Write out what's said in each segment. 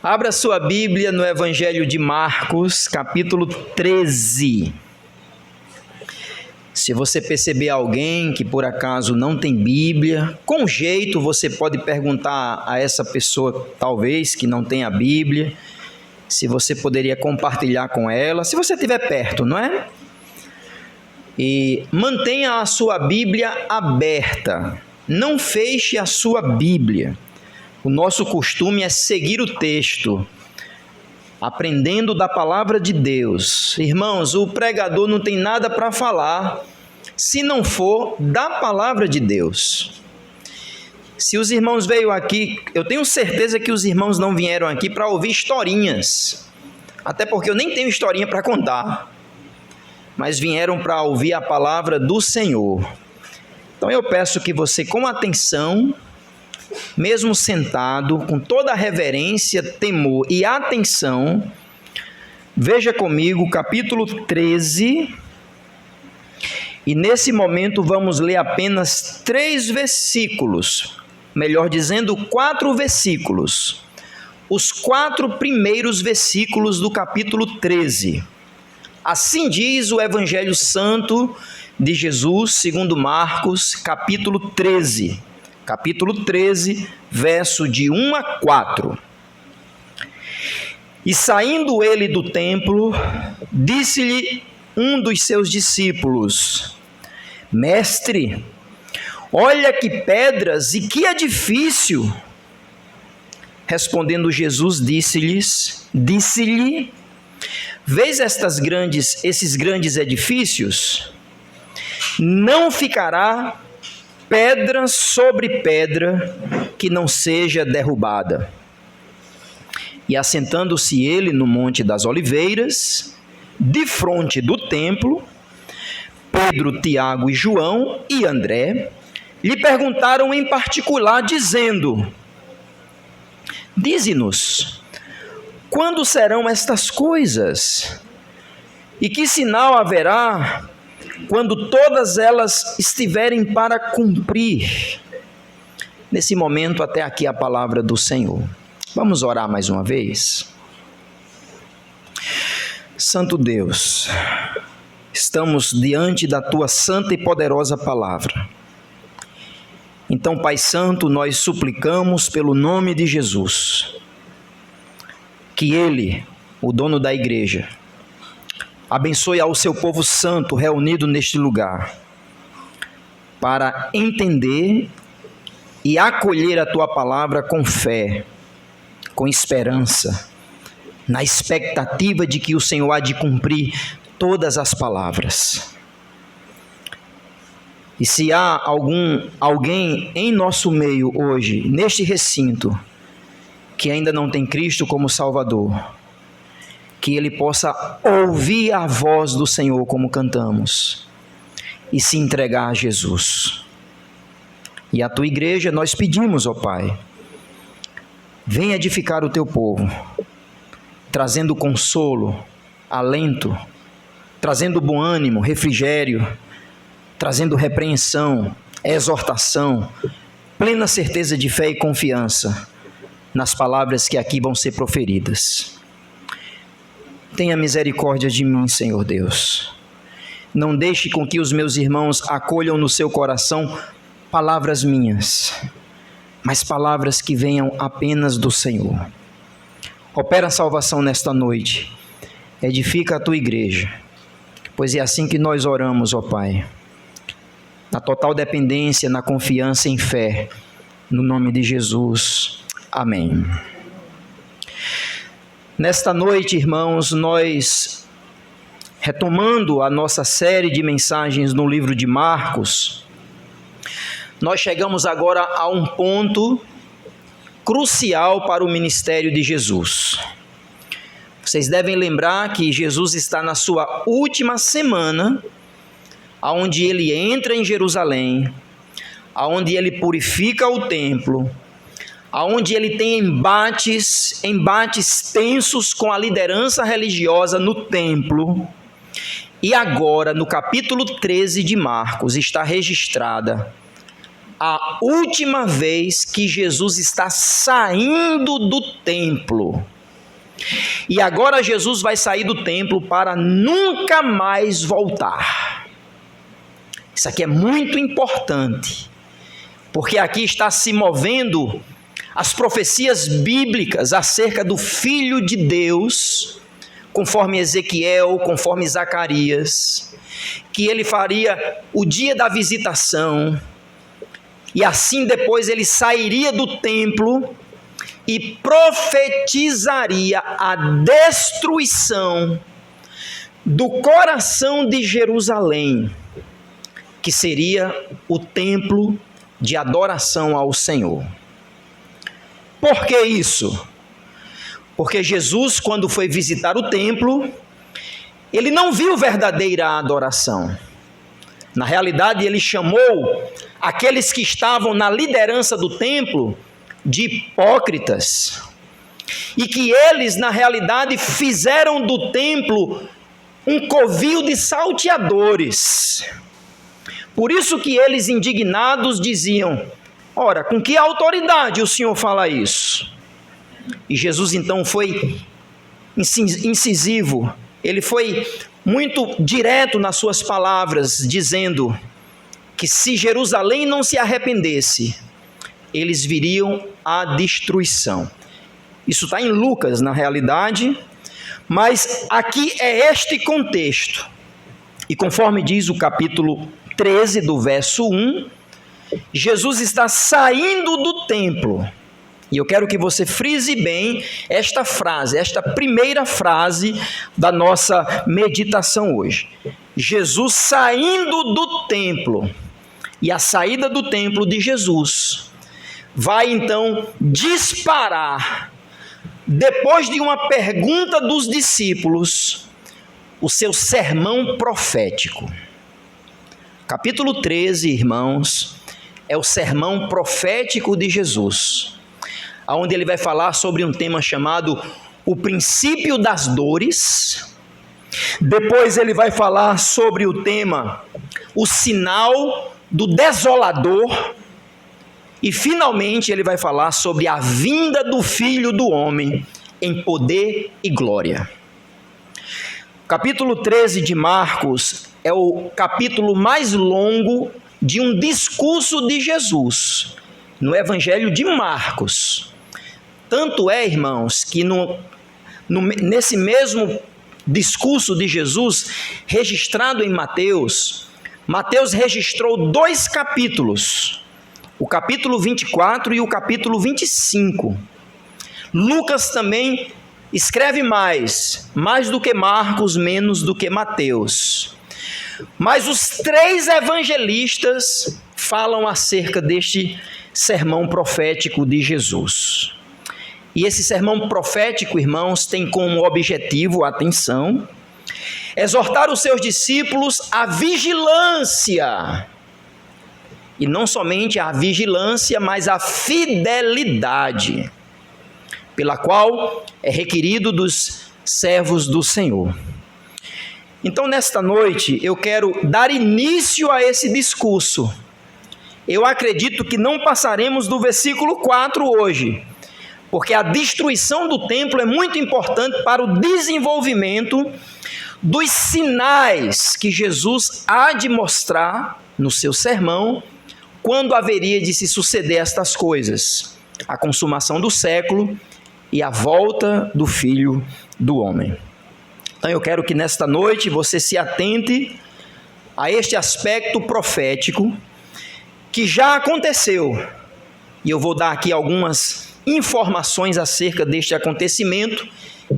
Abra sua Bíblia no Evangelho de Marcos, capítulo 13. Se você perceber alguém que por acaso não tem Bíblia, com jeito você pode perguntar a essa pessoa, talvez, que não tem a Bíblia, se você poderia compartilhar com ela, se você estiver perto, não é? E mantenha a sua Bíblia aberta, não feche a sua Bíblia. O nosso costume é seguir o texto, aprendendo da palavra de Deus. Irmãos, o pregador não tem nada para falar se não for da palavra de Deus. Se os irmãos veio aqui, eu tenho certeza que os irmãos não vieram aqui para ouvir historinhas, até porque eu nem tenho historinha para contar, mas vieram para ouvir a palavra do Senhor. Então eu peço que você, com atenção, mesmo sentado, com toda a reverência, temor e atenção, veja comigo capítulo 13, e nesse momento vamos ler apenas 3 versículos, melhor dizendo, 4 versículos, os 4 primeiros versículos do capítulo 13. Assim diz o Evangelho Santo de Jesus, segundo Marcos, capítulo 13. Capítulo 13, verso de 1 a 4. E saindo ele do templo, disse-lhe um dos seus discípulos: Mestre, olha que pedras e que edifício! Respondendo Jesus, disse-lhe: Vês esses grandes edifícios? Não ficará pedra sobre pedra que não seja derrubada. E assentando-se ele no Monte das Oliveiras, defronte do templo, Pedro, Tiago e João e André lhe perguntaram em particular, dizendo: Dize-nos, quando serão estas coisas? E que sinal haverá quando todas elas estiverem para cumprir? Nesse momento, até aqui a palavra do Senhor. Vamos orar mais uma vez? Santo Deus, estamos diante da Tua santa e poderosa palavra. Então, Pai Santo, nós suplicamos pelo nome de Jesus, que Ele, o dono da igreja, abençoe ao seu povo santo reunido neste lugar, para entender e acolher a Tua palavra com fé, com esperança, na expectativa de que o Senhor há de cumprir todas as palavras. E se há alguém em nosso meio hoje, neste recinto, que ainda não tem Cristo como Salvador, que ele possa ouvir a voz do Senhor como cantamos e se entregar a Jesus. E a Tua igreja nós pedimos, ó Pai, vem edificar o Teu povo, trazendo consolo, alento, trazendo bom ânimo, refrigério, trazendo repreensão, exortação, plena certeza de fé e confiança nas palavras que aqui vão ser proferidas. Tenha misericórdia de mim, Senhor Deus. Não deixe com que os meus irmãos acolham no seu coração palavras minhas, mas palavras que venham apenas do Senhor. Opera a salvação nesta noite. Edifica a Tua igreja, pois é assim que nós oramos, ó Pai. Na total dependência, na confiança e em fé, no nome de Jesus. Amém. Nesta noite, irmãos, nós, retomando a nossa série de mensagens no livro de Marcos, nós chegamos agora a um ponto crucial para o ministério de Jesus. Vocês devem lembrar que Jesus está na sua última semana, onde ele entra em Jerusalém, onde ele purifica o templo, onde ele tem embates tensos com a liderança religiosa no templo. E agora, no capítulo 13 de Marcos, está registrada a última vez que Jesus está saindo do templo. E agora Jesus vai sair do templo para nunca mais voltar. Isso aqui é muito importante, porque aqui está se movendo as profecias bíblicas acerca do Filho de Deus, conforme Ezequiel, conforme Zacarias, que ele faria o dia da visitação, e assim depois ele sairia do templo e profetizaria a destruição do coração de Jerusalém, que seria o templo de adoração ao Senhor. Por que isso? Porque Jesus, quando foi visitar o templo, ele não viu verdadeira adoração. Na realidade, ele chamou aqueles que estavam na liderança do templo de hipócritas, e que eles, na realidade, fizeram do templo um covil de salteadores. Por isso que eles, indignados, diziam: ora, com que autoridade o Senhor fala isso? E Jesus então foi incisivo, ele foi muito direto nas suas palavras, dizendo que se Jerusalém não se arrependesse, eles viriam à destruição. Isso está em Lucas, na realidade, mas aqui é este contexto. E conforme diz o capítulo 13, do verso 1, Jesus está saindo do templo. E eu quero que você frise bem esta frase, esta primeira frase da nossa meditação hoje. Jesus saindo do templo. E a saída do templo de Jesus vai então disparar, depois de uma pergunta dos discípulos, o seu sermão profético. Capítulo 13, irmãos, é o sermão profético de Jesus, onde ele vai falar sobre um tema chamado o princípio das dores. Depois ele vai falar sobre o tema o sinal do desolador. E finalmente ele vai falar sobre a vinda do Filho do Homem em poder e glória. O capítulo 13 de Marcos é o capítulo mais longo de um discurso de Jesus no Evangelho de Marcos. Tanto é, irmãos, que nesse mesmo discurso de Jesus, registrado em Mateus registrou 2 capítulos, o capítulo 24 e o capítulo 25. Lucas também escreve mais do que Marcos, menos do que Mateus. Mas os 3 evangelistas falam acerca deste sermão profético de Jesus. E esse sermão profético, irmãos, tem como objetivo, atenção, exortar os seus discípulos à vigilância. E não somente a vigilância, mas a fidelidade, pela qual é requerido dos servos do Senhor. Então, nesta noite, eu quero dar início a esse discurso. Eu acredito que não passaremos do versículo 4 hoje, porque a destruição do templo é muito importante para o desenvolvimento dos sinais que Jesus há de mostrar no seu sermão, quando haveria de se suceder estas coisas: a consumação do século e a volta do Filho do Homem. Então eu quero que nesta noite você se atente a este aspecto profético que já aconteceu, e eu vou dar aqui algumas informações acerca deste acontecimento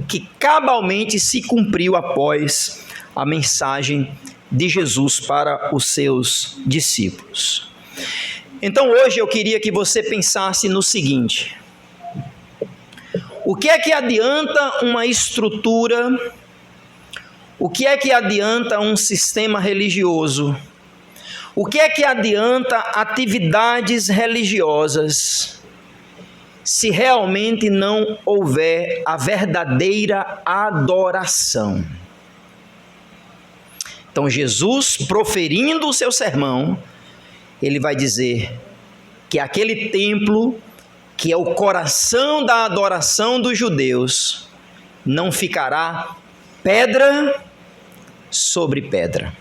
que cabalmente se cumpriu após a mensagem de Jesus para os seus discípulos. Então hoje eu queria que você pensasse no seguinte: o que é que adianta uma estrutura? O que é que adianta um sistema religioso? O que é que adianta atividades religiosas se realmente não houver a verdadeira adoração? Então Jesus, proferindo o seu sermão, ele vai dizer: que aquele templo, que é o coração da adoração dos judeus, não ficará pedra sobre pedra.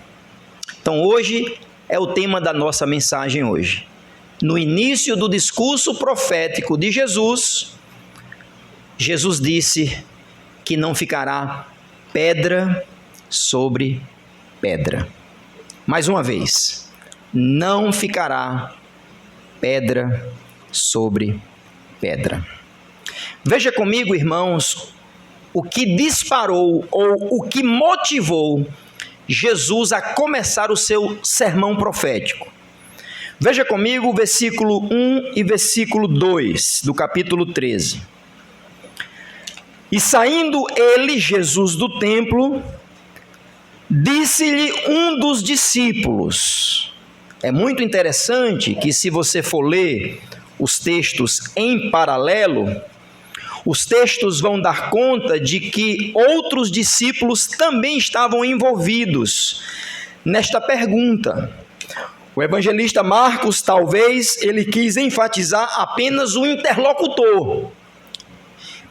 Então hoje é o tema da nossa mensagem hoje. No início do discurso profético de Jesus, Jesus disse que não ficará pedra sobre pedra. Mais uma vez, não ficará pedra sobre pedra. Veja comigo, irmãos, o que disparou ou o que motivou Jesus a começar o seu sermão profético. Veja comigo o versículo 1 e versículo 2 do capítulo 13. E saindo ele, Jesus, do templo, disse-lhe um dos discípulos. É muito interessante que, se você for ler os textos em paralelo, os textos vão dar conta de que outros discípulos também estavam envolvidos nesta pergunta. O evangelista Marcos, talvez, ele quis enfatizar apenas o interlocutor.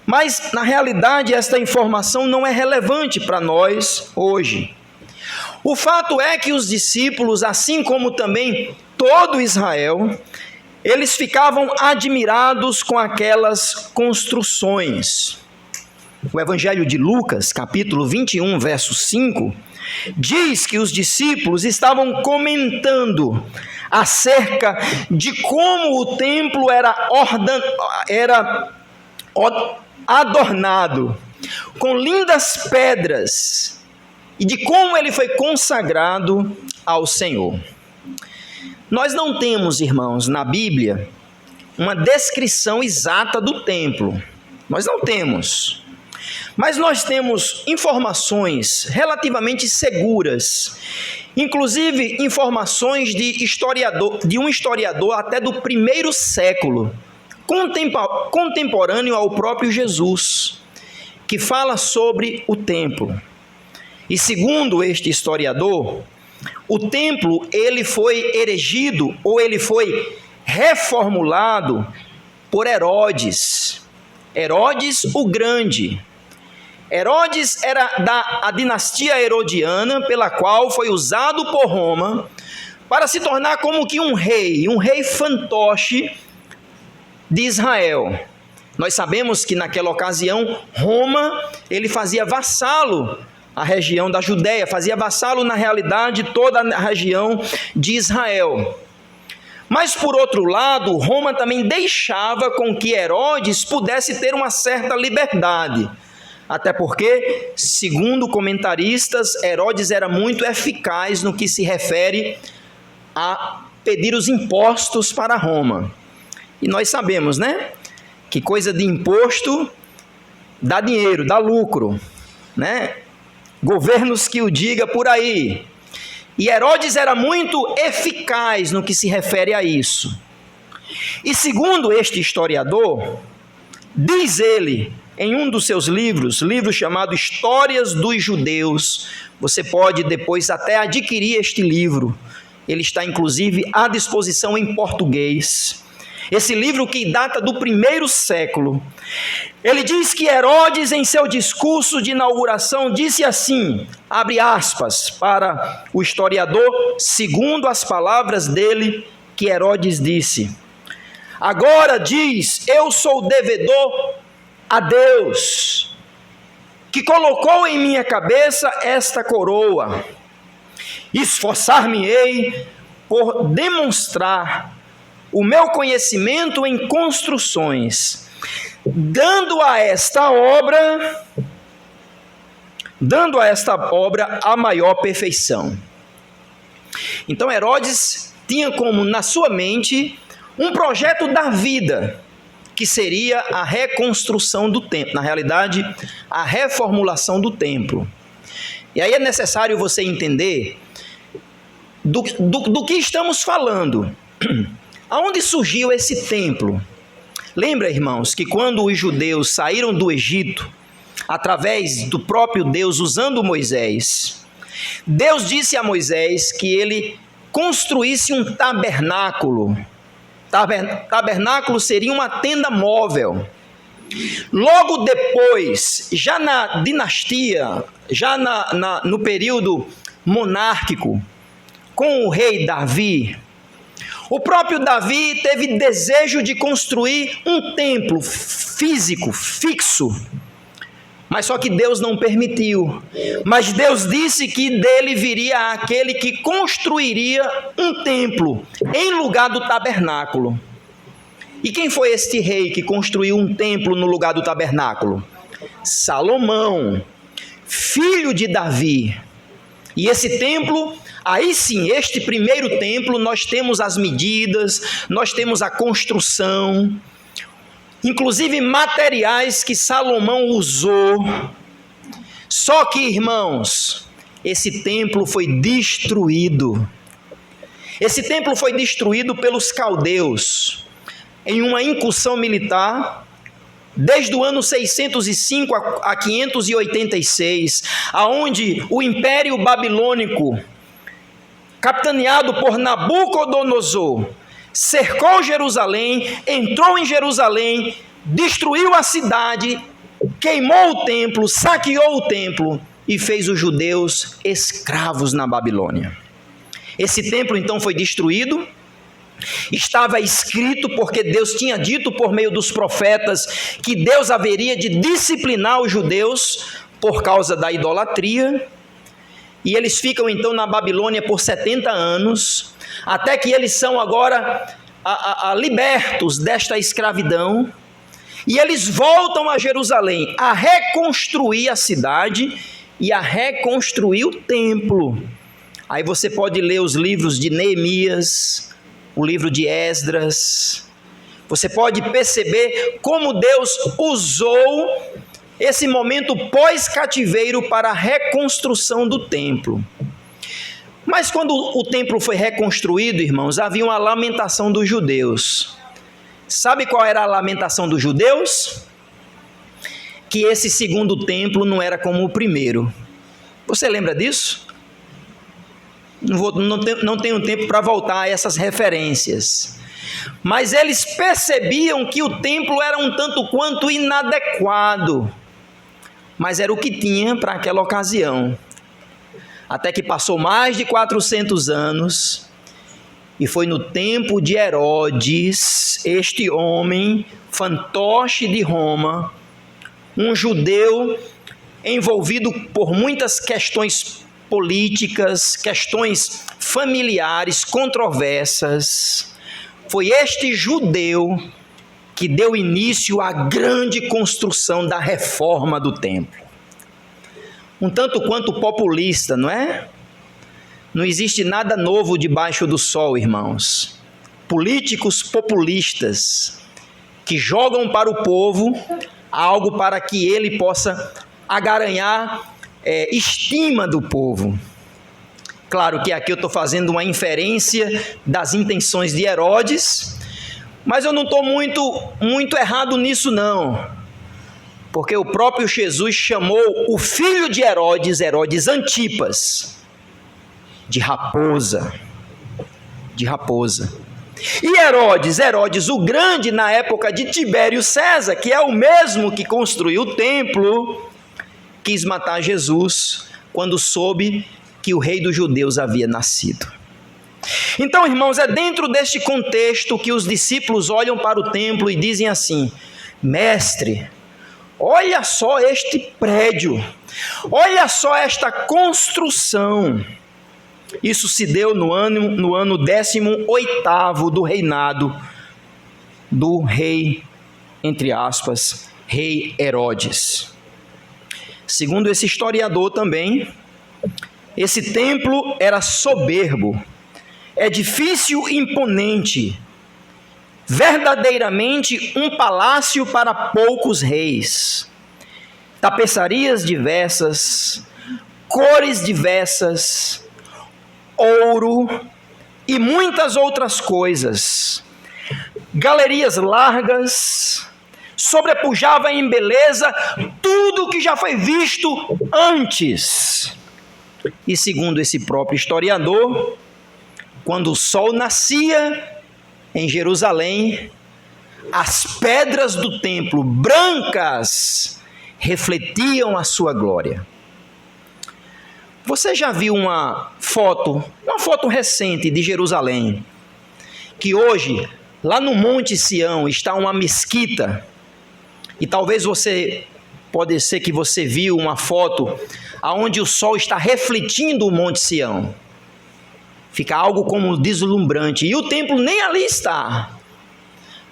Mas, na realidade, esta informação não é relevante para nós hoje. O fato é que os discípulos, assim como também todo Israel, eles ficavam admirados com aquelas construções. O Evangelho de Lucas, capítulo 21, verso 5, diz que os discípulos estavam comentando acerca de como o templo era adornado com lindas pedras e de como ele foi consagrado ao Senhor. Nós não temos, irmãos, na Bíblia, uma descrição exata do templo. Nós não temos. Mas nós temos informações relativamente seguras, inclusive informações de um historiador até do primeiro século, contemporâneo ao próprio Jesus, que fala sobre o templo. E segundo este historiador, o templo ele foi erigido ou ele foi reformulado por Herodes. Herodes o Grande. Herodes era da dinastia herodiana, pela qual foi usado por Roma para se tornar como que um rei fantoche de Israel. Nós sabemos que naquela ocasião Roma ele fazia vassalo a região da Judéia, fazia vassalo na realidade toda a região de Israel. Mas por outro lado, Roma também deixava com que Herodes pudesse ter uma certa liberdade. Até porque, segundo comentaristas, Herodes era muito eficaz no que se refere a pedir os impostos para Roma. E nós sabemos, né? Que coisa de imposto dá dinheiro, dá lucro, né? Governos que o diga por aí. E Herodes era muito eficaz no que se refere a isso. E segundo este historiador, diz ele, em um dos seus livro chamado Histórias dos Judeus, você pode depois até adquirir este livro, ele está inclusive à disposição em português. Esse livro que data do primeiro século. Ele diz que Herodes, em seu discurso de inauguração, disse assim, abre aspas para o historiador, segundo as palavras dele, que Herodes disse: agora diz, eu sou devedor a Deus, que colocou em minha cabeça esta coroa. Esforçar-me-ei por demonstrar o meu conhecimento em construções, dando a esta obra a maior perfeição. Então Herodes tinha como na sua mente um projeto da vida, que seria a reconstrução do templo, na realidade, a reformulação do templo. E aí é necessário você entender do que estamos falando. Aonde surgiu esse templo? Lembra, irmãos, que quando os judeus saíram do Egito, através do próprio Deus, usando Moisés, Deus disse a Moisés que ele construísse um tabernáculo Tabernáculo seria uma tenda móvel. Logo depois, já na dinastia, já no período monárquico, com o rei Davi, o próprio Davi teve desejo de construir um templo físico, fixo, mas só que Deus não permitiu. Mas Deus disse que dele viria aquele que construiria um templo em lugar do tabernáculo. E quem foi este rei que construiu um templo no lugar do tabernáculo? Salomão, filho de Davi. E esse templo, aí sim, este primeiro templo, nós temos as medidas, nós temos a construção, inclusive materiais que Salomão usou. Só que, irmãos, esse templo foi destruído. Esse templo foi destruído pelos caldeus em uma incursão militar, desde o ano 605 a 586, aonde o Império Babilônico, capitaneado por Nabucodonosor, cercou Jerusalém, entrou em Jerusalém, destruiu a cidade, queimou o templo, saqueou o templo e fez os judeus escravos na Babilônia. Esse templo então foi destruído. Estava escrito, porque Deus tinha dito por meio dos profetas que Deus haveria de disciplinar os judeus por causa da idolatria. E eles ficam então na Babilônia por 70 anos, até que eles são agora libertos desta escravidão. E eles voltam a Jerusalém a reconstruir a cidade e a reconstruir o templo. Aí você pode ler os livros de Neemias, o livro de Esdras. Você pode perceber como Deus usou esse momento pós-cativeiro para a reconstrução do templo. Mas quando o templo foi reconstruído, irmãos, havia uma lamentação dos judeus. Sabe qual era a lamentação dos judeus? Que esse segundo templo não era como o primeiro. Você lembra disso? Não tenho tempo para voltar a essas referências. Mas eles percebiam que o templo era um tanto quanto inadequado. Mas era o que tinha para aquela ocasião. Até que passou mais de 400 anos. E foi no tempo de Herodes, este homem, fantoche de Roma, um judeu envolvido por muitas questões políticas, questões familiares, controversas. Foi este judeu que deu início à grande construção da reforma do templo. Um tanto quanto populista, não é? Não existe nada novo debaixo do sol, irmãos. Políticos populistas que jogam para o povo algo para que ele possa agaranhar estima do povo. Claro que aqui eu estou fazendo uma inferência das intenções de Herodes, mas eu não estou muito errado nisso não, porque o próprio Jesus chamou o filho de Herodes, Herodes Antipas, de raposa. E Herodes o Grande, na época de Tibério César, que é o mesmo que construiu o templo, quis matar Jesus quando soube que o rei dos judeus havia nascido. Então, irmãos, é dentro deste contexto que os discípulos olham para o templo e dizem assim: Mestre, olha só este prédio, olha só esta construção. Isso se deu no ano 18º do reinado do rei, entre aspas, rei Herodes. Segundo esse historiador também, esse templo era soberbo, edifício imponente, verdadeiramente um palácio para poucos reis. Tapeçarias diversas, cores diversas, ouro e muitas outras coisas. Galerias largas, sobrepujava em beleza tudo que já foi visto antes. E segundo esse próprio historiador, quando o sol nascia, em Jerusalém, as pedras do templo, brancas, refletiam a sua glória. Você já viu uma foto recente de Jerusalém, que hoje, lá no Monte Sião, está uma mesquita, e talvez pode ser que você viu uma foto onde o sol está refletindo o Monte Sião. Fica algo como deslumbrante, e o templo nem ali está.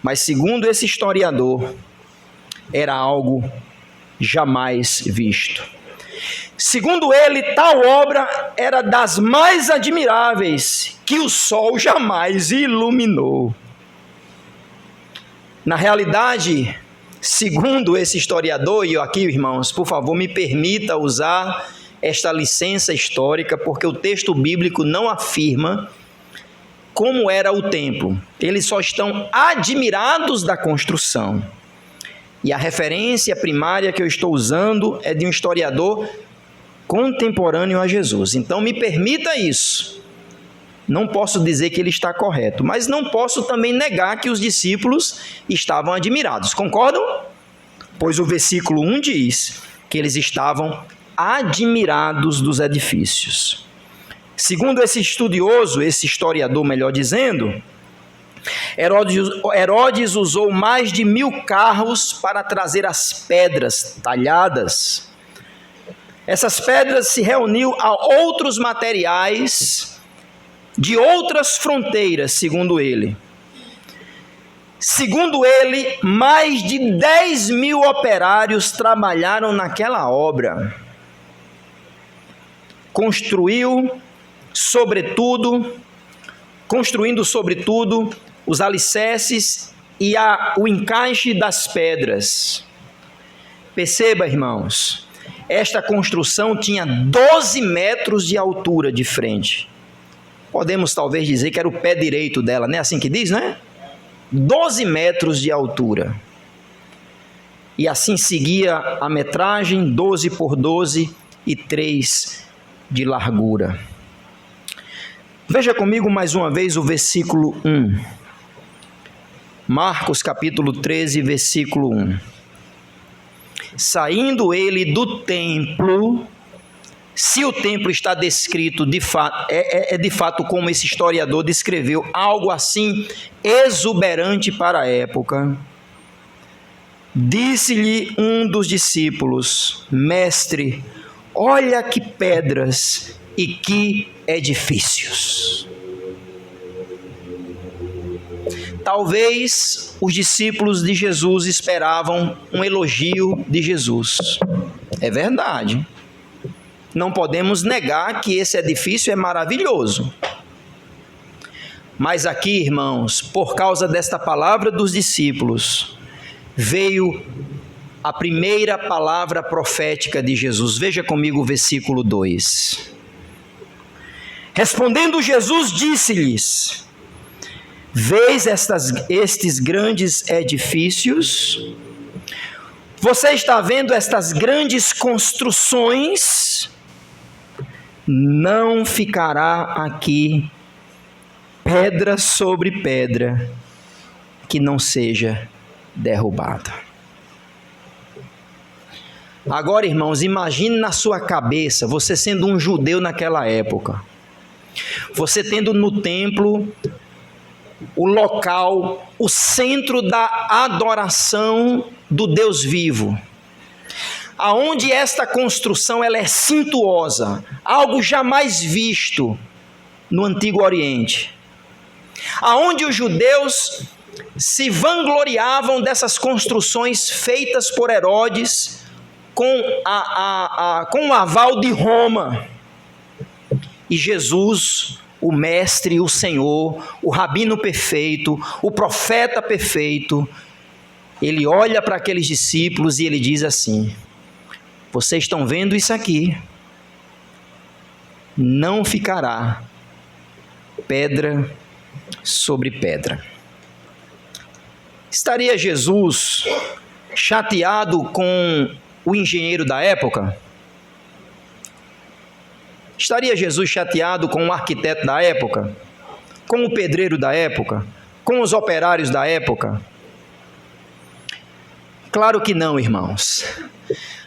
Mas segundo esse historiador, era algo jamais visto. Segundo ele, tal obra era das mais admiráveis que o sol jamais iluminou. Na realidade, segundo esse historiador, e aqui, irmãos, por favor, me permita usar esta licença histórica, porque o texto bíblico não afirma como era o templo. Eles só estão admirados da construção. E a referência primária que eu estou usando é de um historiador contemporâneo a Jesus. Então me permita isso. Não posso dizer que ele está correto, mas não posso também negar que os discípulos estavam admirados. Concordam? Pois o versículo 1 diz que eles estavam admirados dos edifícios. Segundo esse estudioso, esse historiador, melhor dizendo, Herodes usou mais de 1000 carros para trazer as pedras talhadas. Essas pedras se reuniu a outros materiais de outras fronteiras, segundo ele. Segundo ele, mais de 10.000 operários trabalharam naquela obra. Construindo sobretudo os alicerces e o encaixe das pedras. Perceba, irmãos, esta construção tinha 12 metros de altura de frente. Podemos talvez dizer que era o pé direito dela, não é assim que diz, né? 12 metros de altura. E assim seguia a metragem, 12 por 12 e 3 de largura. Veja comigo mais uma vez o versículo 1. Marcos capítulo 13, versículo 1. Saindo ele do templo, se o templo está descrito de fato, é de fato como esse historiador descreveu, algo assim exuberante para a época, disse-lhe um dos discípulos: Mestre, olha que pedras e que edifícios. Talvez os discípulos de Jesus esperavam um elogio de Jesus. É verdade. Não podemos negar que esse edifício é maravilhoso. Mas aqui, irmãos, por causa desta palavra dos discípulos, veio a primeira palavra profética de Jesus. Veja comigo o versículo 2. Respondendo Jesus, disse-lhes: Vês estes grandes edifícios? Você está vendo estas grandes construções? Não ficará aqui pedra sobre pedra que não seja derrubada. Agora, irmãos, imagine na sua cabeça, você sendo um judeu naquela época, você tendo no templo o local, o centro da adoração do Deus vivo, aonde esta construção ela é suntuosa, algo jamais visto no Antigo Oriente, aonde os judeus se vangloriavam dessas construções feitas por Herodes com o aval de Roma. E Jesus, o mestre, o Senhor, o rabino perfeito, o profeta perfeito, ele olha para aqueles discípulos e ele diz assim: vocês estão vendo isso aqui? Não ficará pedra sobre pedra. Estaria Jesus chateado com o engenheiro da época? Estaria Jesus chateado com o arquiteto da época? Com o pedreiro da época? com os operários da época? Claro que não, irmãos.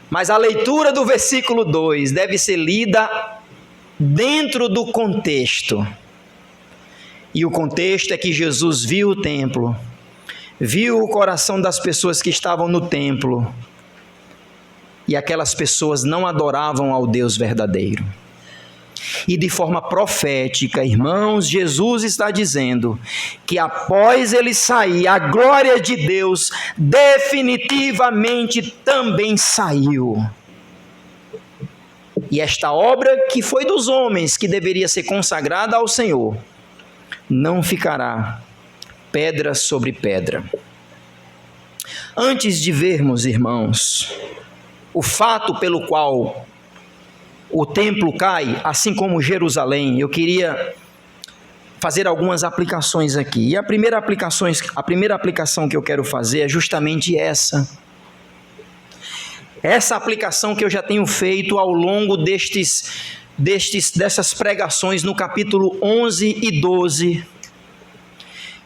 Mas a leitura do versículo 2 deve ser lida dentro do contexto. E o contexto é que Jesus viu o templo, viu o coração das pessoas que estavam no templo, e aquelas pessoas não adoravam ao Deus verdadeiro. E de forma profética, irmãos, Jesus está dizendo que após ele sair, a glória de Deus definitivamente também saiu. E esta obra que foi dos homens, que deveria ser consagrada ao Senhor, não ficará pedra sobre pedra. Antes de vermos, irmãos, o fato pelo qual o templo cai, assim como Jerusalém, eu queria fazer algumas aplicações aqui. E a primeira aplicação que eu quero fazer é justamente essa. Essa aplicação que eu já tenho feito ao longo dessas pregações no capítulo 11 e 12,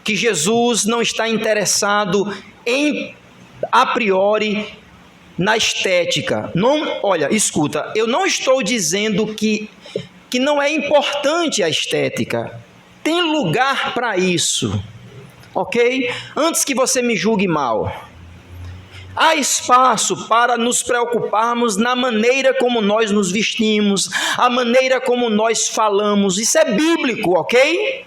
que Jesus não está interessado a priori na estética. Não, olha, escuta, eu não estou dizendo que não é importante a estética. Tem lugar para isso, ok? Antes que você me julgue mal, há espaço para nos preocuparmos na maneira como nós nos vestimos, a maneira como nós falamos. Isso é bíblico, ok?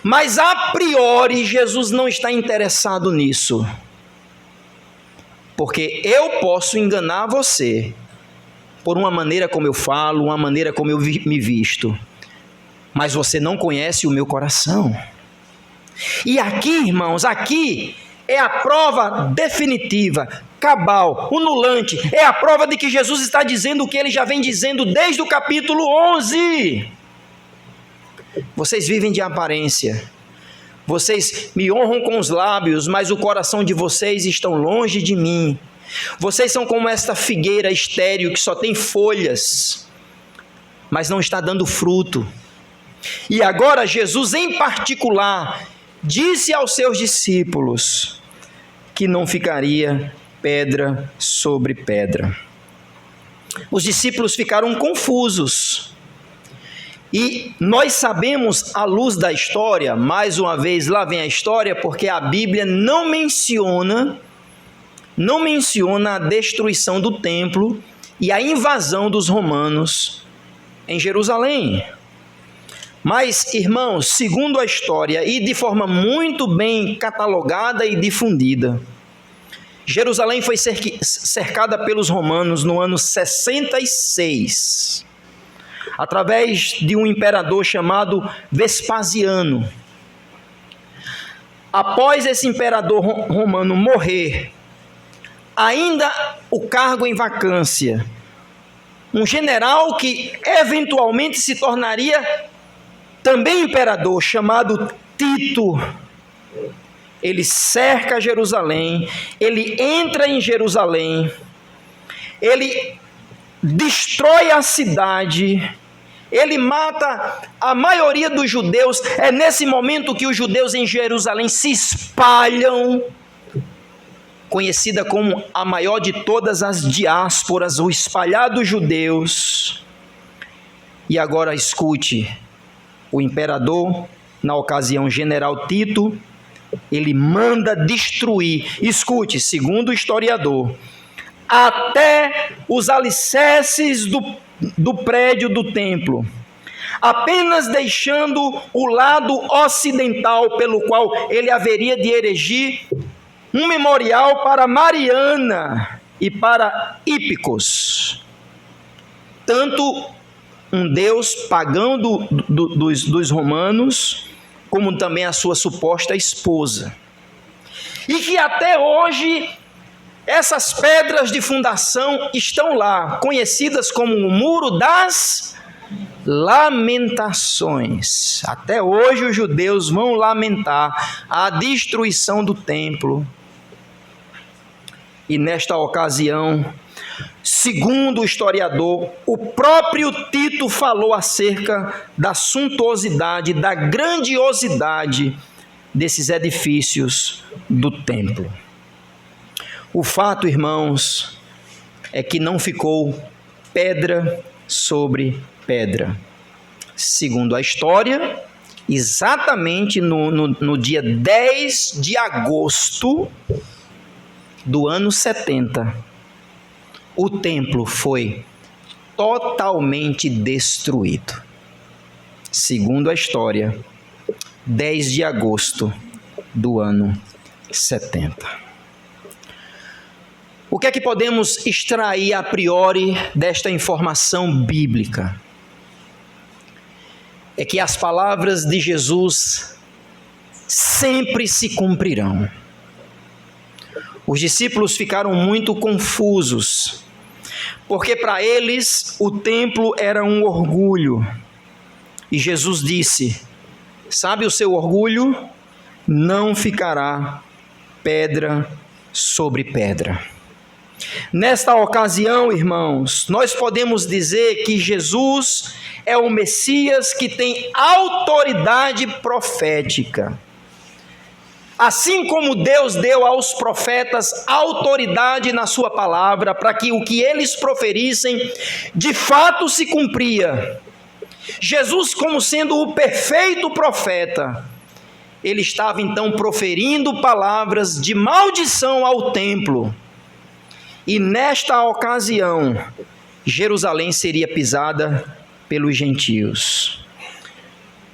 Mas a priori Jesus não está interessado nisso. Porque eu posso enganar você por uma maneira como eu falo, uma maneira como eu me visto. Mas você não conhece o meu coração. E aqui, irmãos, aqui é a prova definitiva, cabal, unulante. É a prova de que Jesus está dizendo o que ele já vem dizendo desde o capítulo 11. Vocês vivem de aparência. Vocês me honram com os lábios, mas o coração de vocês está longe de mim. Vocês são como esta figueira estéril que só tem folhas, mas não está dando fruto. E agora Jesus, em particular, disse aos seus discípulos que não ficaria pedra sobre pedra. Os discípulos ficaram confusos. E nós sabemos, à luz da história, mais uma vez lá vem a história, porque a Bíblia não menciona a destruição do templo e a invasão dos romanos em Jerusalém. Mas, irmãos, segundo a história e de forma muito bem catalogada e difundida, Jerusalém foi cercada pelos romanos no ano 66. Através de um imperador chamado Vespasiano. Após esse imperador romano morrer, ainda o cargo em vacância, um general que eventualmente se tornaria também imperador, chamado Tito, ele cerca Jerusalém, ele entra em Jerusalém, ele destrói a cidade, ele mata a maioria dos judeus. É nesse momento que os judeus em Jerusalém se espalham, conhecida como a maior de todas as diásporas, o espalhado judeus. E agora escute, o imperador, na ocasião general Tito, ele manda destruir, escute, segundo o historiador, até os alicerces do prédio do templo, apenas deixando o lado ocidental pelo qual ele haveria de erigir um memorial para Mariana e para Hípicos, tanto um deus pagão dos romanos, como também a sua suposta esposa. E que até hoje essas pedras de fundação estão lá, conhecidas como o Muro das Lamentações. Até hoje os judeus vão lamentar a destruição do templo. E nesta ocasião, segundo o historiador, o próprio Tito falou acerca da suntuosidade, da grandiosidade desses edifícios do templo. O fato, irmãos, é que não ficou pedra sobre pedra. Segundo a história, exatamente no dia 10 de agosto do ano 70, o templo foi totalmente destruído. Segundo a história, 10 de agosto do ano 70. O que é que podemos extrair a priori desta informação bíblica? É que as palavras de Jesus sempre se cumprirão. Os discípulos ficaram muito confusos, porque para eles o templo era um orgulho. E Jesus disse: sabe o seu orgulho? Não ficará pedra sobre pedra. Nesta ocasião, irmãos, nós podemos dizer que Jesus é o Messias que tem autoridade profética. Assim como Deus deu aos profetas autoridade na sua palavra, para que o que eles proferissem de fato se cumpria. Jesus, como sendo o perfeito profeta, ele estava então proferindo palavras de maldição ao templo. E nesta ocasião, Jerusalém seria pisada pelos gentios.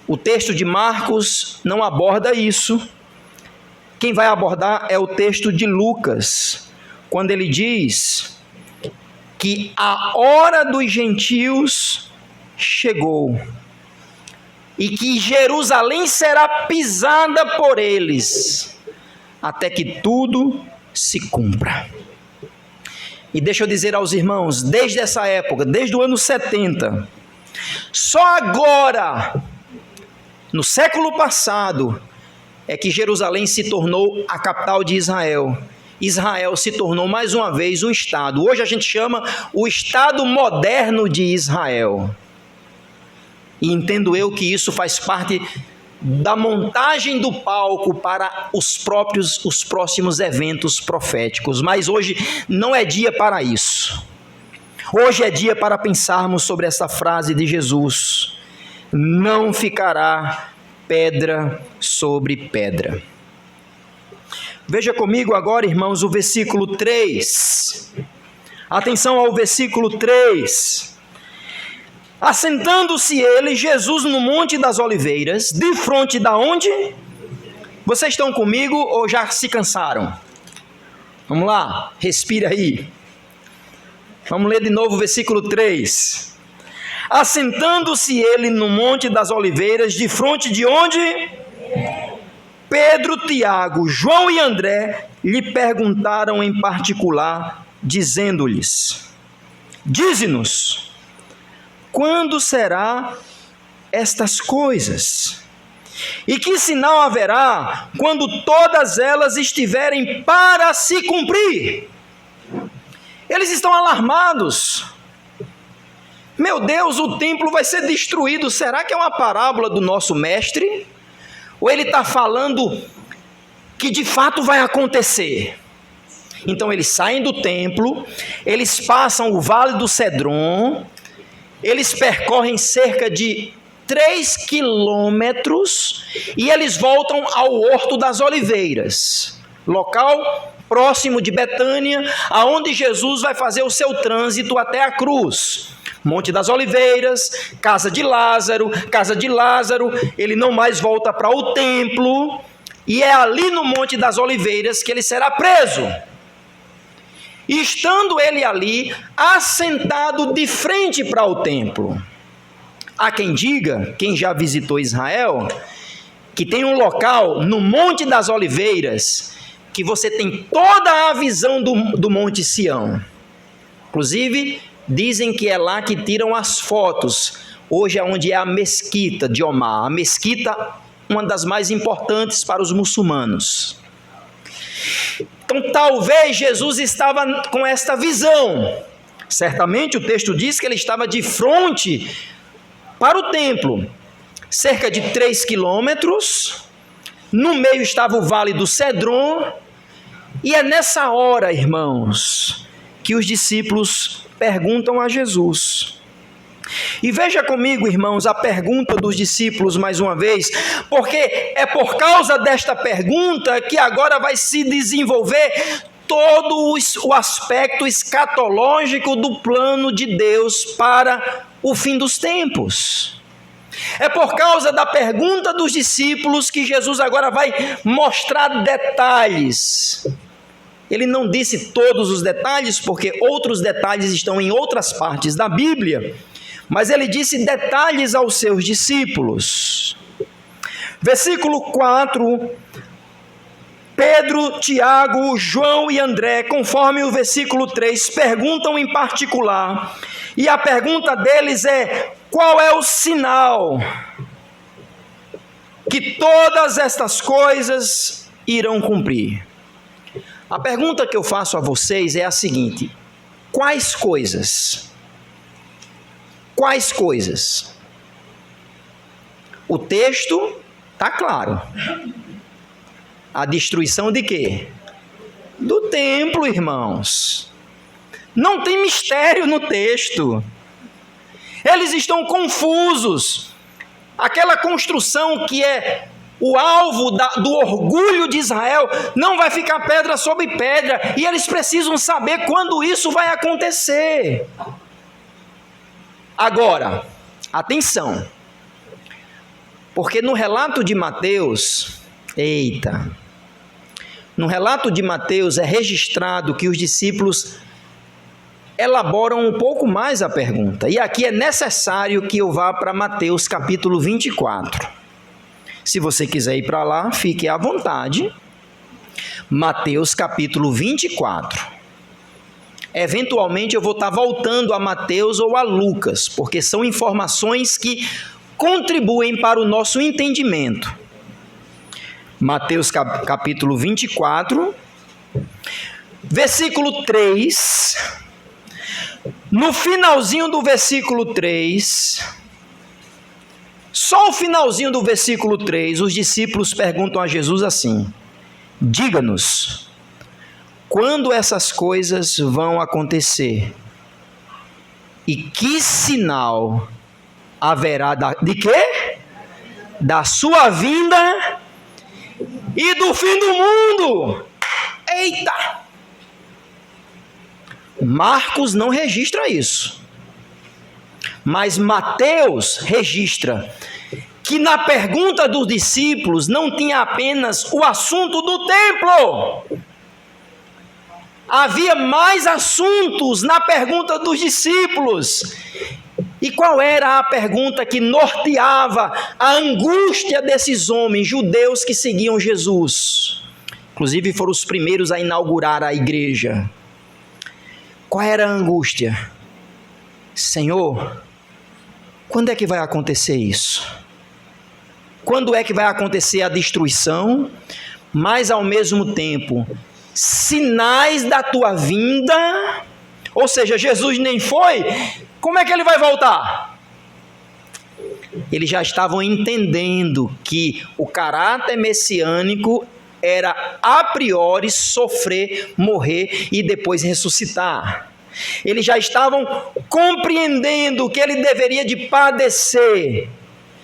O texto de Marcos não aborda isso. Quem vai abordar é o texto de Lucas, quando ele diz que a hora dos gentios chegou e que Jerusalém será pisada por eles, até que tudo se cumpra. E deixa eu dizer aos irmãos, desde essa época, desde o ano 70, só agora, no século passado, é que Jerusalém se tornou a capital de Israel. Israel se tornou mais uma vez um Estado. Hoje a gente chama o Estado moderno de Israel. E entendo eu que isso faz parte da montagem do palco para os próximos eventos proféticos. Mas hoje não é dia para isso. Hoje é dia para pensarmos sobre essa frase de Jesus: não ficará pedra sobre pedra. Veja comigo agora, irmãos, o versículo 3. Atenção ao versículo 3. Assentando-se ele, Jesus, no Monte das Oliveiras, de frente da onde? Vocês estão comigo ou já se cansaram? Vamos lá, respira aí. Vamos ler de novo o versículo 3. Assentando-se ele no Monte das Oliveiras, de frente de onde? Pedro, Tiago, João e André lhe perguntaram em particular, dizendo-lhes: dize-nos, quando será estas coisas? E que sinal haverá quando todas elas estiverem para se cumprir? Eles estão alarmados. Meu Deus, o templo vai ser destruído. Será que é uma parábola do nosso mestre? Ou ele está falando que de fato vai acontecer? Então eles saem do templo, eles passam o Vale do Cedron, eles percorrem cerca de 3 quilômetros e eles voltam ao Horto das Oliveiras, local próximo de Betânia, aonde Jesus vai fazer o seu trânsito até a cruz. Monte das Oliveiras, casa de Lázaro, ele não mais volta para o templo, e é ali no Monte das Oliveiras que ele será preso. E estando ele ali, assentado de frente para o templo. Há quem diga, quem já visitou Israel, que tem um local no Monte das Oliveiras, que você tem toda a visão do Monte Sião. Inclusive, dizem que é lá que tiram as fotos. Hoje é onde é a mesquita de Omar. A mesquita, uma das mais importantes para os muçulmanos. Então, talvez Jesus estava com esta visão. Certamente o texto diz que ele estava de frente para o templo. Cerca de 3 quilômetros. no meio estava o vale do Cedron, e é nessa hora, irmãos, que os discípulos perguntam a Jesus. E veja comigo, irmãos, a pergunta dos discípulos mais uma vez, porque é por causa desta pergunta que agora vai se desenvolver todo o aspecto escatológico do plano de Deus para o fim dos tempos. É por causa da pergunta dos discípulos que Jesus agora vai mostrar detalhes. Ele não disse todos os detalhes, porque outros detalhes estão em outras partes da Bíblia, mas ele disse detalhes aos seus discípulos. Versículo 4, Pedro, Tiago, João e André, conforme o versículo 3, perguntam em particular, e a pergunta deles é: qual é o sinal que todas estas coisas irão cumprir? A pergunta que eu faço a vocês é a seguinte: quais coisas? Quais coisas? O texto está claro. A destruição de quê? Do templo, irmãos. Não tem mistério no texto. Eles estão confusos. Aquela construção que é o alvo do orgulho de Israel não vai ficar pedra sobre pedra, e eles precisam saber quando isso vai acontecer. Agora, atenção, porque no relato de Mateus, no relato de Mateus é registrado que os discípulos elaboram um pouco mais a pergunta, e aqui é necessário que eu vá para Mateus capítulo 24. Se você quiser ir para lá, fique à vontade. Mateus capítulo 24. Eventualmente eu vou estar voltando a Mateus ou a Lucas, porque são informações que contribuem para o nosso entendimento. Mateus capítulo 24, versículo 3. No finalzinho do versículo 3, só o finalzinho do versículo 3, os discípulos perguntam a Jesus assim: diga-nos, quando essas coisas vão acontecer? E que sinal haverá de quê? Da sua vinda e do fim do mundo. Eita! Marcos não registra isso, mas Mateus registra que na pergunta dos discípulos não tinha apenas o assunto do templo. Havia mais assuntos na pergunta dos discípulos. E qual era a pergunta que norteava a angústia desses homens judeus que seguiam Jesus? Inclusive foram os primeiros a inaugurar a igreja. Qual era a angústia? Senhor, quando é que vai acontecer isso? Quando é que vai acontecer a destruição, mas ao mesmo tempo sinais da tua vinda? Ou seja, Jesus nem foi, como é que ele vai voltar? Eles já estavam entendendo que o caráter messiânico era a priori sofrer, morrer e depois ressuscitar. Eles já estavam compreendendo que ele deveria de padecer,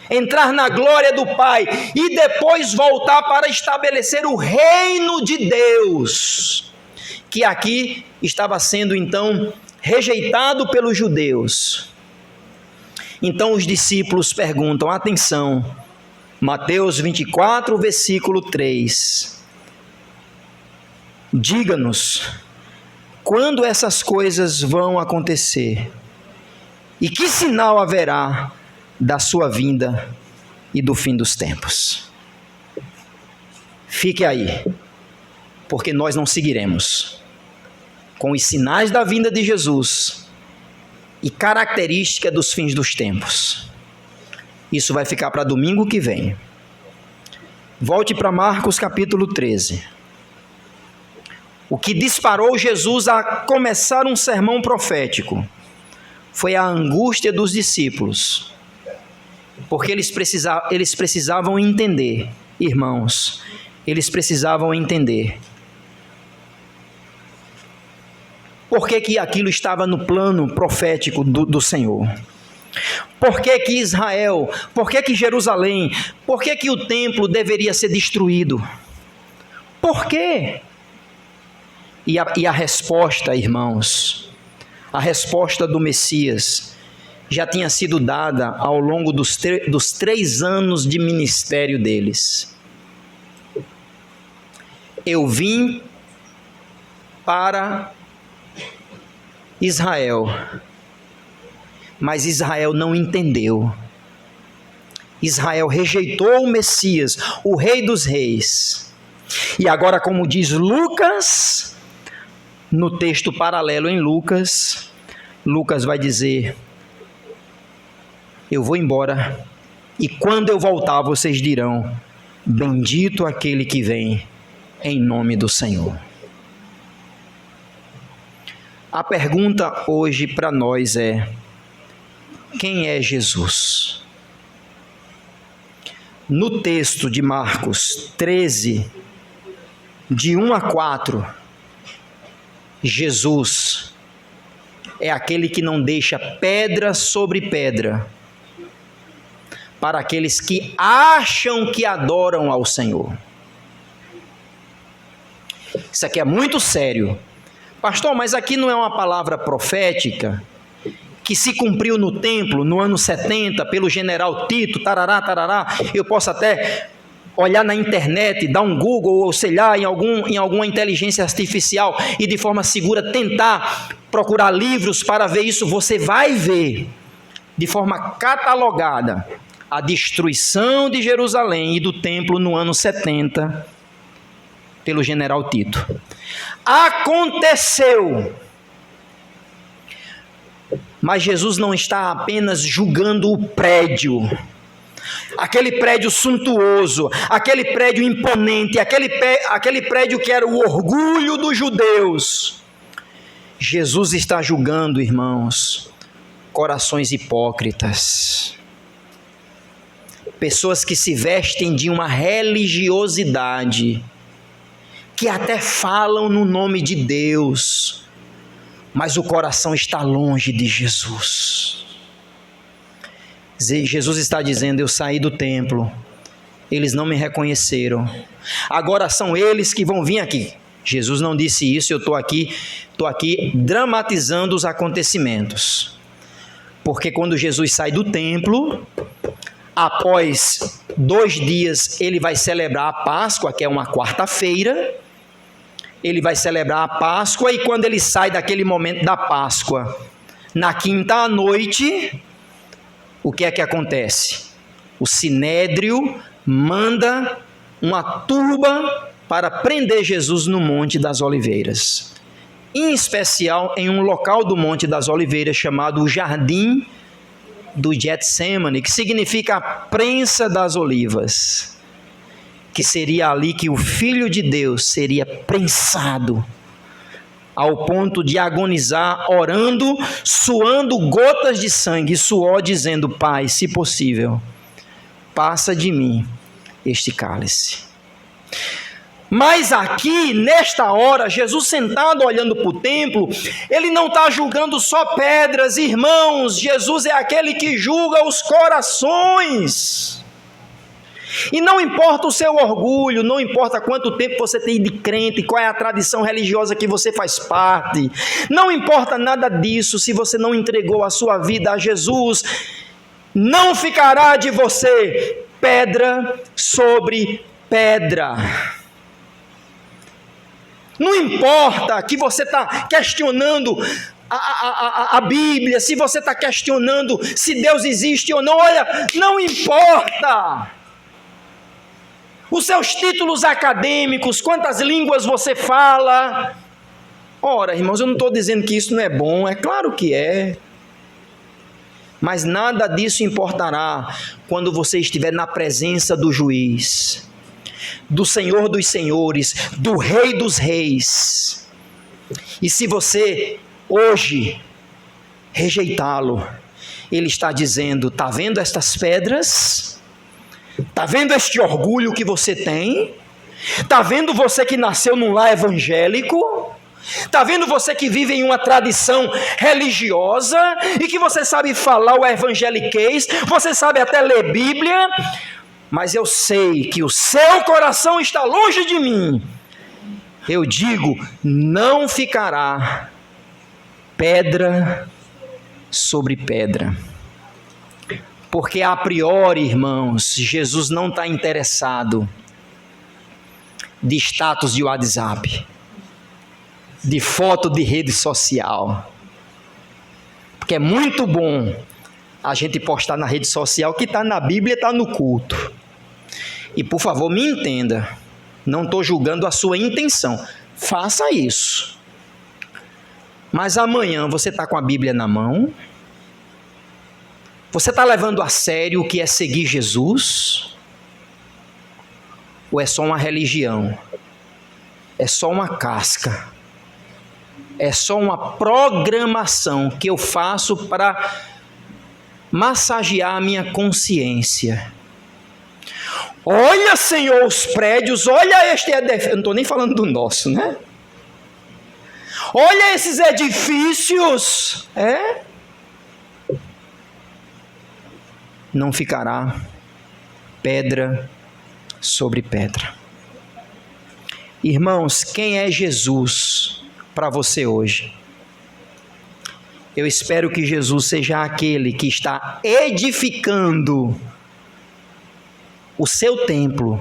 entrar na glória do Pai e depois voltar para estabelecer o reino de Deus, que aqui estava sendo então rejeitado pelos judeus. Então os discípulos perguntam, atenção, Mateus 24, versículo 3. Diga-nos, quando essas coisas vão acontecer? E que sinal haverá da sua vinda e do fim dos tempos? Fique aí, porque nós não seguiremos com os sinais da vinda de Jesus e característica dos fins dos tempos. Isso vai ficar para domingo que vem. Volte para Marcos capítulo 13. O que disparou Jesus a começar um sermão profético foi a angústia dos discípulos, porque eles precisavam entender irmãos, eles precisavam entender por que aquilo estava no plano profético do Senhor. Por que Israel, por que Jerusalém, por que o templo deveria ser destruído? Por quê? E a resposta, irmãos, a resposta do Messias já tinha sido dada ao longo dos 3 anos de ministério deles. Eu vim para Israel, mas Israel não entendeu. Israel rejeitou o Messias, o Rei dos Reis. E agora, como diz Lucas, no texto paralelo em Lucas, Lucas vai dizer: eu vou embora, e quando eu voltar, vocês dirão: bendito aquele que vem em nome do Senhor. A pergunta hoje para nós é: quem é Jesus? No texto de Marcos 13, de 1 a 4, Jesus é aquele que não deixa pedra sobre pedra para aqueles que acham que adoram ao Senhor. Isso aqui é muito sério. Pastor, mas aqui não é uma palavra profética que se cumpriu no templo, no ano 70, pelo general Tito, tarará, tarará. Eu posso até olhar na internet, dar um Google, ou sei lá, em alguma inteligência artificial, e de forma segura tentar procurar livros para ver isso. Você vai ver, de forma catalogada, a destruição de Jerusalém e do templo no ano 70, pelo general Tito. Aconteceu. Mas Jesus não está apenas julgando o prédio, aquele prédio suntuoso, aquele prédio imponente, aquele prédio que era o orgulho dos judeus. Jesus está julgando, irmãos, corações hipócritas, pessoas que se vestem de uma religiosidade, que até falam no nome de Deus, mas o coração está longe de Jesus. Jesus está dizendo: eu saí do templo, eles não me reconheceram, agora são eles que vão vir aqui. Jesus não disse isso, eu estou aqui dramatizando os acontecimentos, porque quando Jesus sai do templo, após 2 dias ele vai celebrar a Páscoa, que é uma quarta-feira. Ele vai celebrar a Páscoa, e quando ele sai daquele momento da Páscoa, na quinta à noite, o que é que acontece? O Sinédrio manda uma turba para prender Jesus no Monte das Oliveiras, em especial em um local do Monte das Oliveiras chamado o Jardim do Getsemane, que significa a prensa das olivas, que seria ali que o Filho de Deus seria prensado, ao ponto de agonizar, orando, suando gotas de sangue e suor, dizendo: Pai, se possível, passa de mim este cálice. Mas aqui, nesta hora, Jesus sentado olhando para o templo, ele não está julgando só pedras, irmãos. Jesus é aquele que julga os corações. E não importa o seu orgulho, não importa quanto tempo você tem de crente, qual é a tradição religiosa que você faz parte, não importa nada disso. Se você não entregou a sua vida a Jesus, não ficará de você pedra sobre pedra. Não importa que você está questionando a Bíblia, se você está questionando se Deus existe ou não, olha, não importa os seus títulos acadêmicos, quantas línguas você fala. Ora, irmãos, eu não estou dizendo que isso não é bom, é claro que é. Mas nada disso importará quando você estiver na presença do juiz, do Senhor dos senhores, do Rei dos reis. E se você hoje rejeitá-lo, ele está dizendo: está vendo estas pedras? Está vendo este orgulho que você tem? Está vendo você que nasceu num lar evangélico? Está vendo você que vive em uma tradição religiosa e que você sabe falar o evangeliquez, você sabe até ler Bíblia, mas eu sei que o seu coração está longe de mim. Eu digo, não ficará pedra sobre pedra. Porque a priori, irmãos, Jesus não está interessado de status de WhatsApp, de foto de rede social. Porque é muito bom a gente postar na rede social que está na Bíblia e está no culto. E por favor, me entenda, não estou julgando a sua intenção, faça isso. Mas amanhã você está com a Bíblia na mão? Você está levando a sério o que é seguir Jesus? Ou é só uma religião? É só uma casca? É só uma programação que eu faço para massagear a minha consciência? Olha, Senhor, os prédios, olha este edifício. Eu não estou nem falando do nosso, né? Olha esses edifícios. Não ficará pedra sobre pedra. Irmãos, quem é Jesus para você hoje? Eu espero que Jesus seja aquele que está edificando o seu templo.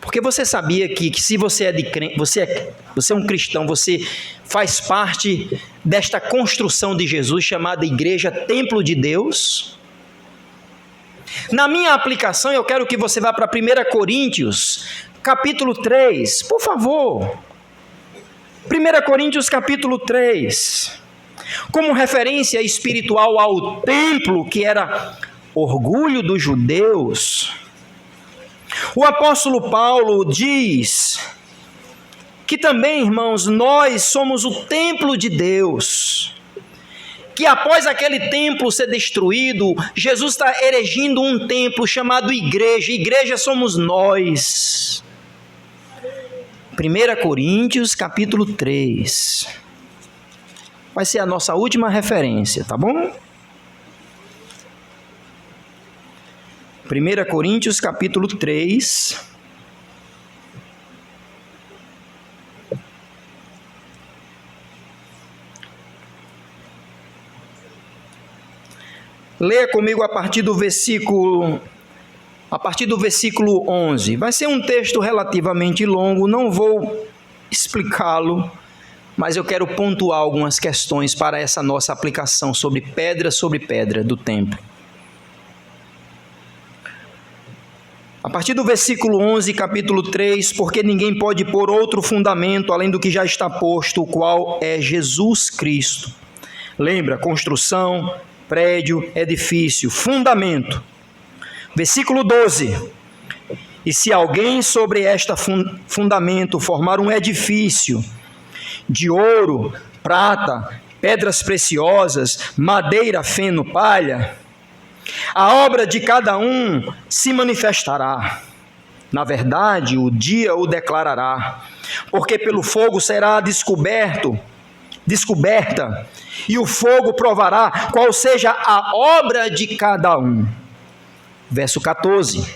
Porque você sabia que se você é de crente, você é um cristão, você faz parte desta construção de Jesus chamada Igreja Templo de Deus? Na minha aplicação, eu quero que você vá para 1 Coríntios, capítulo 3, por favor. 1 Coríntios, capítulo 3. Como referência espiritual ao templo, que era orgulho dos judeus, o apóstolo Paulo diz que também, irmãos, nós somos o templo de Deus. Que após aquele templo ser destruído, Jesus está erigindo um templo chamado igreja. Igreja somos nós. 1 Coríntios capítulo 3. Vai ser a nossa última referência, tá bom? 1 Coríntios capítulo 3. Leia comigo a partir do versículo 11. Vai ser um texto relativamente longo, não vou explicá-lo, mas eu quero pontuar algumas questões para essa nossa aplicação sobre pedra do templo. A partir do versículo 11, capítulo 3, porque ninguém pode pôr outro fundamento além do que já está posto, o qual é Jesus Cristo. Lembra, construção, prédio, edifício, fundamento. Versículo 12. E se alguém sobre este fundamento formar um edifício de ouro, prata, pedras preciosas, madeira, feno, palha, a obra de cada um se manifestará. Na verdade, o dia o declarará, porque pelo fogo será descoberta, e o fogo provará qual seja a obra de cada um. Verso 14.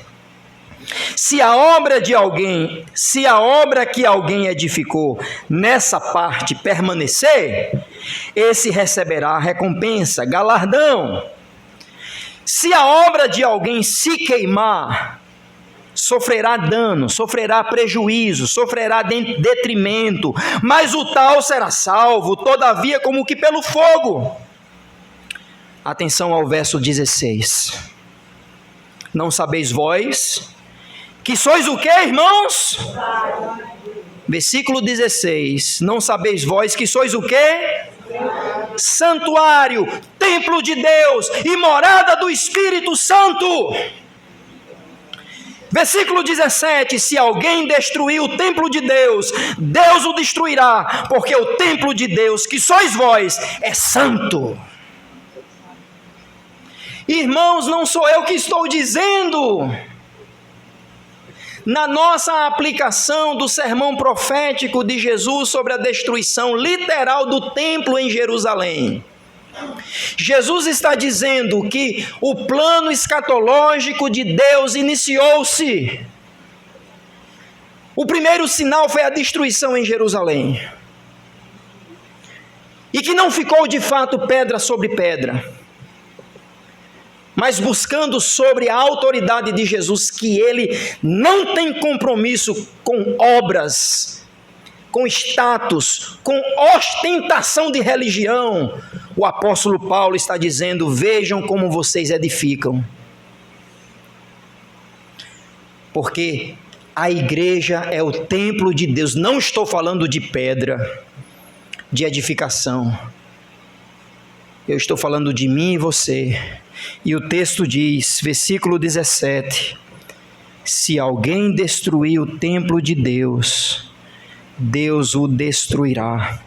Se a obra que alguém edificou nessa parte permanecer, esse receberá recompensa, galardão. Se a obra de alguém se queimar, sofrerá dano, sofrerá prejuízo, sofrerá detrimento, mas o tal será salvo, todavia como que pelo fogo. Atenção ao verso 16. Não sabeis vós que sois o que, irmãos? Versículo 16. Não sabeis vós que sois o que? Santuário, templo de Deus e morada do Espírito Santo. Versículo 17, se alguém destruir o templo de Deus, Deus o destruirá, porque o templo de Deus, que sois vós, é santo. Irmãos, não sou eu que estou dizendo. Na nossa aplicação do sermão profético de Jesus sobre a destruição literal do templo em Jerusalém, Jesus está dizendo que o plano escatológico de Deus iniciou-se. O primeiro sinal foi a destruição em Jerusalém. E que não ficou de fato pedra sobre pedra, mas buscando sobre a autoridade de Jesus, que ele não tem compromisso com obras, com status, com ostentação de religião. O apóstolo Paulo está dizendo: vejam como vocês edificam. Porque a igreja é o templo de Deus. Não estou falando de pedra, de edificação. Eu estou falando de mim e você. E o texto diz, versículo 17: se alguém destruir o templo de Deus, Deus o destruirá.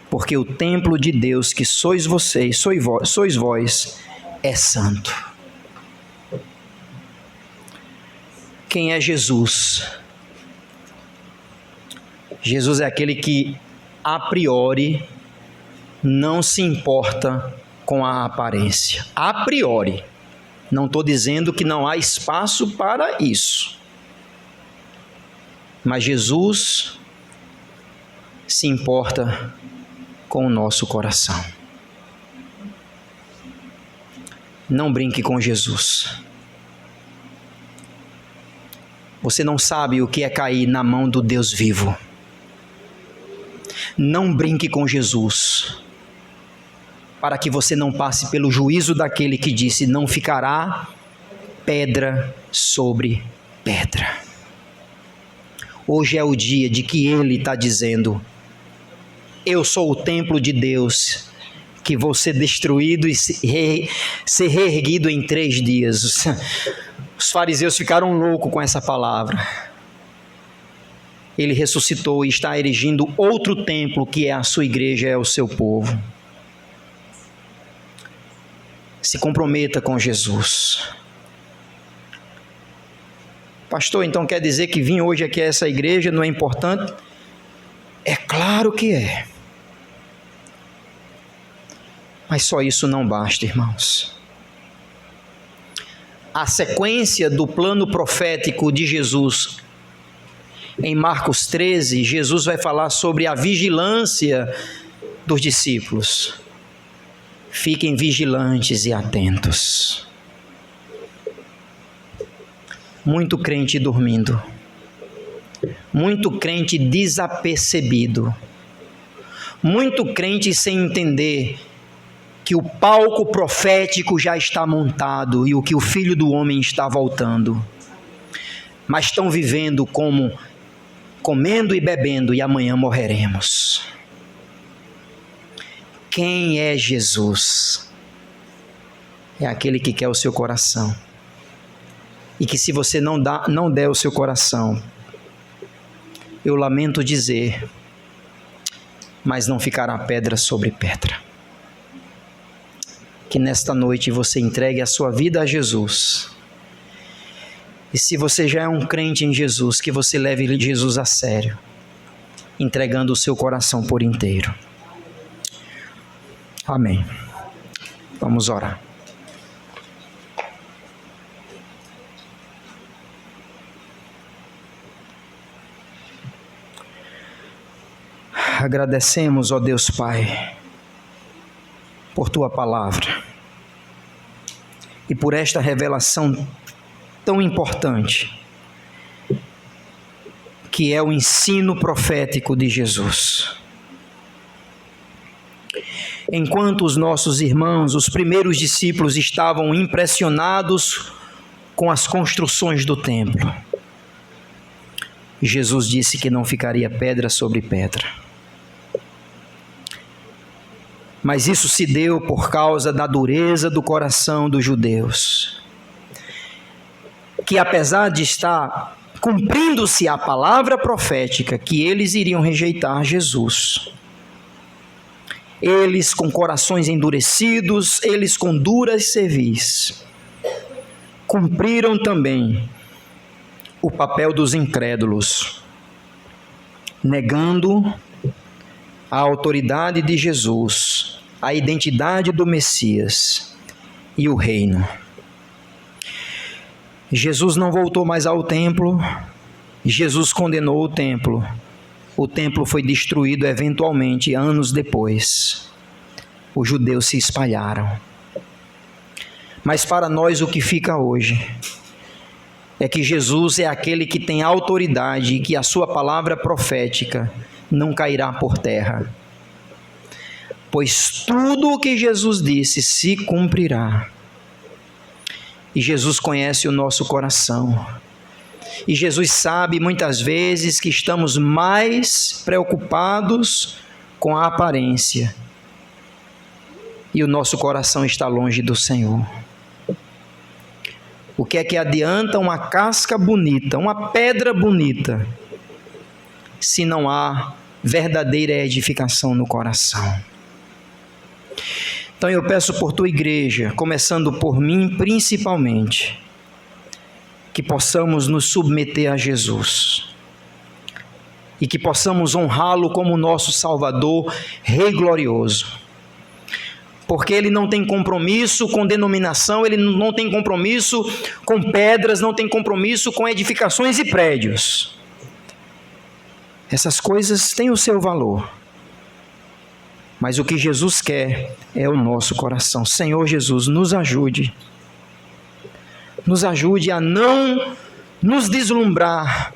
Porque o templo de Deus, que sois vocês, sois vós, é santo. Quem é Jesus? Jesus é aquele que, a priori, não se importa com a aparência. A priori. Não estou dizendo que não há espaço para isso. Mas Jesus se importa com o nosso coração. Não brinque com Jesus. Você não sabe o que é cair na mão do Deus vivo. Não brinque com Jesus, para que você não passe pelo juízo daquele que disse: não ficará pedra sobre pedra. Hoje é o dia de que ele está dizendo: eu sou o templo de Deus, que vou ser destruído e ser reerguido em 3 dias. Os fariseus ficaram loucos com essa palavra. Ele ressuscitou e está erigindo outro templo, que é a sua igreja, é o seu povo. Se comprometa com Jesus. Pastor, então quer dizer que vir hoje aqui a essa igreja não é importante? É claro que é. Mas só isso não basta, irmãos. A sequência do plano profético de Jesus, em Marcos 13, Jesus vai falar sobre a vigilância dos discípulos. Fiquem vigilantes e atentos. Muito crente dormindo. Muito crente desapercebido. Muito crente sem entender que o palco profético já está montado e o que o Filho do Homem está voltando. Mas estão vivendo como comendo e bebendo, e amanhã morreremos. Quem é Jesus? É aquele que quer o seu coração. E que se você não der o seu coração, eu lamento dizer, mas não ficará pedra sobre pedra. Que nesta noite você entregue a sua vida a Jesus. E se você já é um crente em Jesus, que você leve Jesus a sério, entregando o seu coração por inteiro. Amém. Vamos orar. Agradecemos, ó Deus Pai, por Tua palavra e por esta revelação tão importante, que é o ensino profético de Jesus. Enquanto os nossos irmãos, os primeiros discípulos, estavam impressionados com as construções do templo, Jesus disse que não ficaria pedra sobre pedra. Mas isso se deu por causa da dureza do coração dos judeus, que apesar de estar cumprindo-se a palavra profética, que eles iriam rejeitar Jesus, eles com corações endurecidos, eles com duras cerviz, cumpriram também o papel dos incrédulos, negando a autoridade de Jesus, a identidade do Messias e o reino. Jesus não voltou mais ao templo, Jesus condenou o templo. O templo foi destruído eventualmente anos depois. Os judeus se espalharam. Mas para nós o que fica hoje é que Jesus é aquele que tem autoridade e que a sua palavra profética não cairá por terra. Pois tudo o que Jesus disse se cumprirá. E Jesus conhece o nosso coração. E Jesus sabe muitas vezes que estamos mais preocupados com a aparência. E o nosso coração está longe do Senhor. O que é que adianta uma casca bonita, uma pedra bonita, se não há verdadeira edificação no coração? Então eu peço por tua igreja, começando por mim principalmente, que possamos nos submeter a Jesus e que possamos honrá-lo como nosso Salvador, Rei glorioso. Porque ele não tem compromisso com denominação, ele não tem compromisso com pedras, não tem compromisso com edificações e prédios. Essas coisas têm o seu valor. Mas o que Jesus quer é o nosso coração. Senhor Jesus, nos ajude. Nos ajude a não nos deslumbrar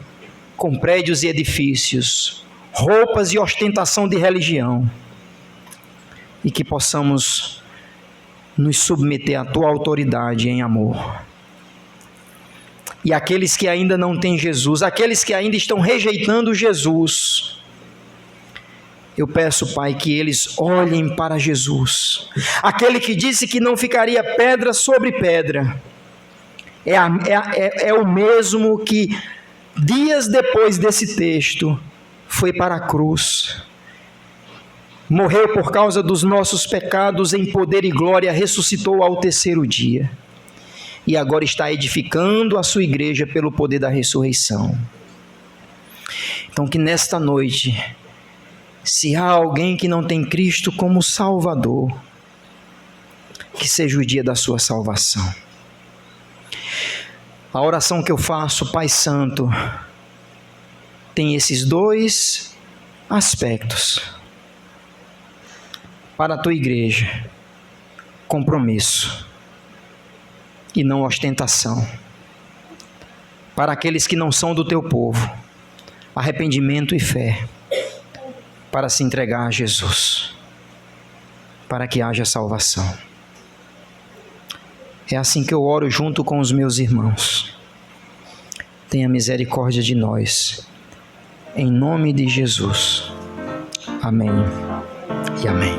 com prédios e edifícios, roupas e ostentação de religião. E que possamos nos submeter à tua autoridade em amor. E aqueles que ainda não têm Jesus, aqueles que ainda estão rejeitando Jesus, eu peço, Pai, que eles olhem para Jesus. Aquele que disse que não ficaria pedra sobre pedra, é o mesmo que, dias depois desse texto, foi para a cruz. Morreu por causa dos nossos pecados em poder e glória, ressuscitou ao terceiro dia. E agora está edificando a sua igreja pelo poder da ressurreição. Então que nesta noite, se há alguém que não tem Cristo como Salvador, que seja o dia da sua salvação. A oração que eu faço, Pai Santo, tem esses dois aspectos. Para a tua igreja, compromisso e não ostentação. Para aqueles que não são do teu povo, arrependimento e fé, para se entregar a Jesus, para que haja salvação. É assim que eu oro junto com os meus irmãos. Tenha misericórdia de nós, em nome de Jesus. Amém e amém.